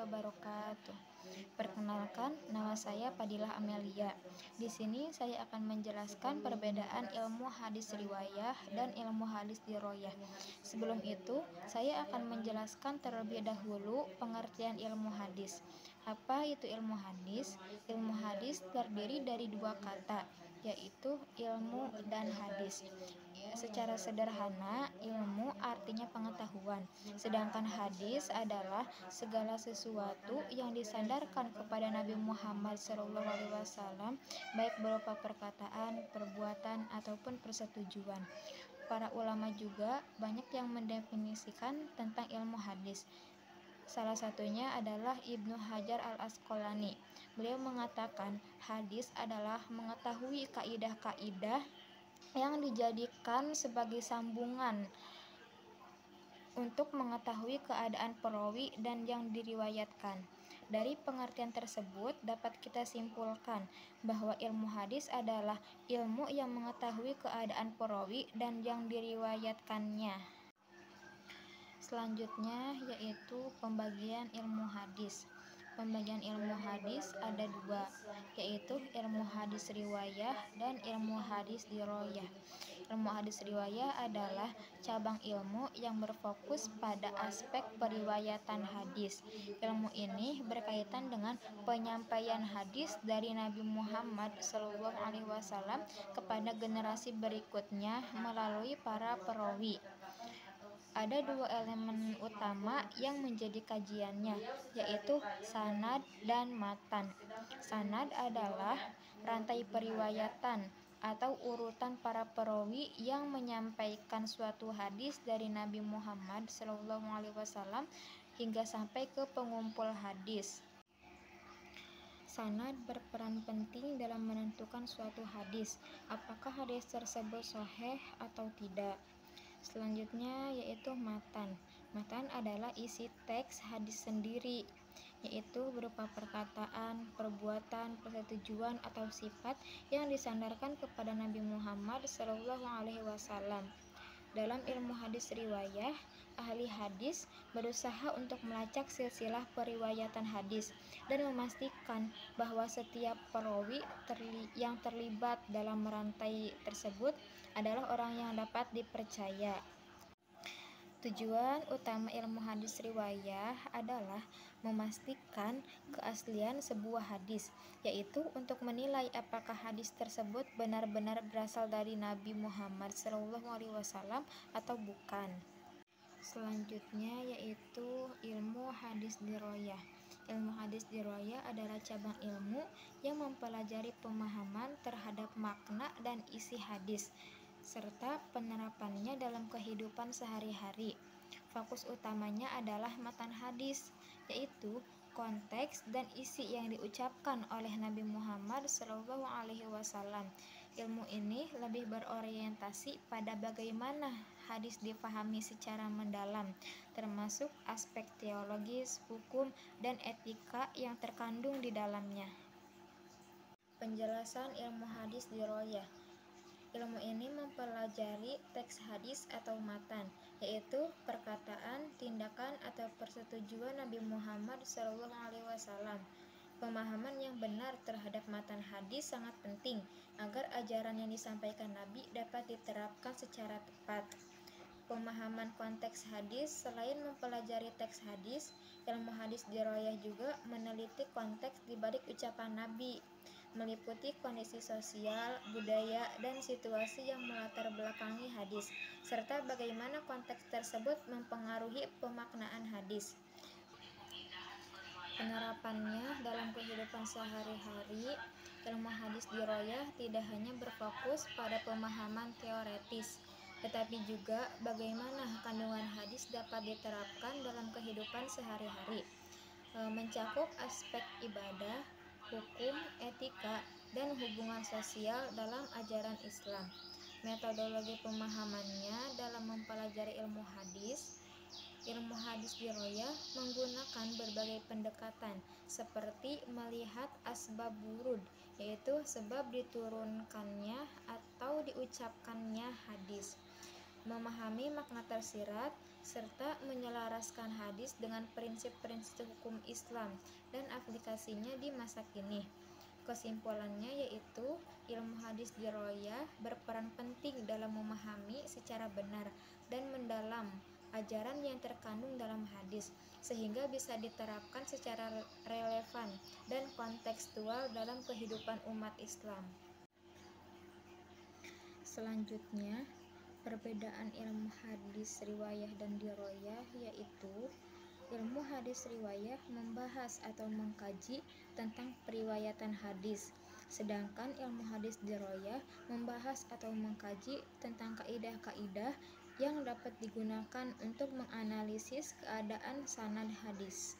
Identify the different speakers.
Speaker 1: wabarakatuh. Perkenalkan, nama saya Fadilah Amelia. Di sini saya akan menjelaskan perbedaan ilmu hadis riwayah dan ilmu hadis diroyah. Sebelum itu, saya akan menjelaskan terlebih dahulu pengertian ilmu hadis. Apa itu ilmu hadis? Ilmu hadis terdiri dari dua kata, yaitu ilmu dan hadis. Secara sederhana, ilmu artinya pengetahuan, sedangkan hadis adalah segala sesuatu yang disandarkan kepada Nabi Muhammad SAW, baik berupa perkataan, perbuatan, ataupun persetujuan. Para ulama juga banyak yang mendefinisikan tentang ilmu hadis. Salah satunya adalah Ibnu Hajar al-Asqalani. Beliau mengatakan hadis adalah mengetahui kaidah-kaidah yang dijadikan sebagai sambungan untuk mengetahui keadaan perawi dan yang diriwayatkan. Dari pengertian tersebut dapat kita simpulkan bahwa ilmu hadis adalah ilmu yang mengetahui keadaan perawi dan yang diriwayatkannya. Selanjutnya yaitu pembagian ilmu hadis. Pembagian ilmu hadis ada dua, yaitu ilmu hadis riwayah dan ilmu hadis diroyah. Ilmu hadis riwayah adalah cabang ilmu yang berfokus pada aspek periwayatan hadis. Ilmu ini berkaitan dengan penyampaian hadis dari Nabi Muhammad SAW kepada generasi berikutnya melalui para perawi. Ada dua elemen utama yang menjadi kajiannya, yaitu sanad dan matan. Sanad adalah rantai periwayatan atau urutan para perawi yang menyampaikan suatu hadis dari Nabi Muhammad SAW hingga sampai ke pengumpul hadis. Sanad berperan penting dalam menentukan suatu hadis, apakah hadis tersebut sahih atau tidak. Selanjutnya yaitu matan. Matan adalah isi teks hadis sendiri, yaitu berupa perkataan, perbuatan, persetujuan atau sifat yang disandarkan kepada Nabi Muhammad SAW. Dalam ilmu hadis riwayah, ahli hadis berusaha untuk melacak silsilah periwayatan hadis dan memastikan bahwa setiap perawi yang terlibat dalam rantai tersebut adalah orang yang dapat dipercaya. Tujuan utama ilmu hadis riwayah adalah memastikan keaslian sebuah hadis, yaitu untuk menilai apakah hadis tersebut benar-benar berasal dari Nabi Muhammad SAW atau bukan. Selanjutnya yaitu ilmu hadis diroyah. Ilmu hadis diroyah adalah cabang ilmu yang mempelajari pemahaman terhadap makna dan isi hadis, serta penerapannya dalam kehidupan sehari-hari. Fokus utamanya adalah matan hadis, yaitu konteks dan isi yang diucapkan oleh Nabi Muhammad SAW. Ilmu ini lebih berorientasi pada bagaimana hadis dipahami secara mendalam, termasuk aspek teologis, hukum, dan etika yang terkandung di dalamnya. Penjelasan ilmu hadis diroyah. Ilmu ini mempelajari teks hadis atau matan, yaitu perkataan, tindakan, atau persetujuan Nabi Muhammad SAW. Pemahaman yang benar terhadap matan hadis sangat penting agar ajaran yang disampaikan Nabi dapat diterapkan secara tepat. Pemahaman konteks hadis. Selain mempelajari teks hadis, ilmu hadis diroyah juga meneliti konteks di balik ucapan Nabi, meliputi kondisi sosial, budaya, dan situasi yang melatar belakangi hadis, serta bagaimana konteks tersebut mempengaruhi pemaknaan hadis. Penerapannya dalam kehidupan sehari-hari, ilmu hadis diroyah tidak hanya berfokus pada pemahaman teoretis, tetapi juga bagaimana kandungan hadis dapat diterapkan dalam kehidupan sehari-hari, mencakup aspek ibadah, hukum, etika, dan hubungan sosial dalam ajaran Islam. Metodologi pemahamannya dalam mempelajari ilmu hadis diroyah menggunakan berbagai pendekatan, seperti melihat asbab wurud, yaitu sebab diturunkannya atau diucapkannya hadis, memahami makna tersirat, serta menyelaraskan hadis dengan prinsip-prinsip hukum Islam dan aplikasinya di masa kini. Kesimpulannya yaitu ilmu hadis dirayah berperan penting dalam memahami secara benar dan mendalam ajaran yang terkandung dalam hadis, sehingga bisa diterapkan secara relevan dan kontekstual dalam kehidupan umat Islam. Selanjutnya, perbedaan ilmu hadis riwayah dan dirayah yaitu ilmu hadis riwayah membahas atau mengkaji tentang periwayatan hadis, sedangkan ilmu hadis dirayah membahas atau mengkaji tentang kaidah-kaidah yang dapat digunakan untuk menganalisis keadaan sanad hadis.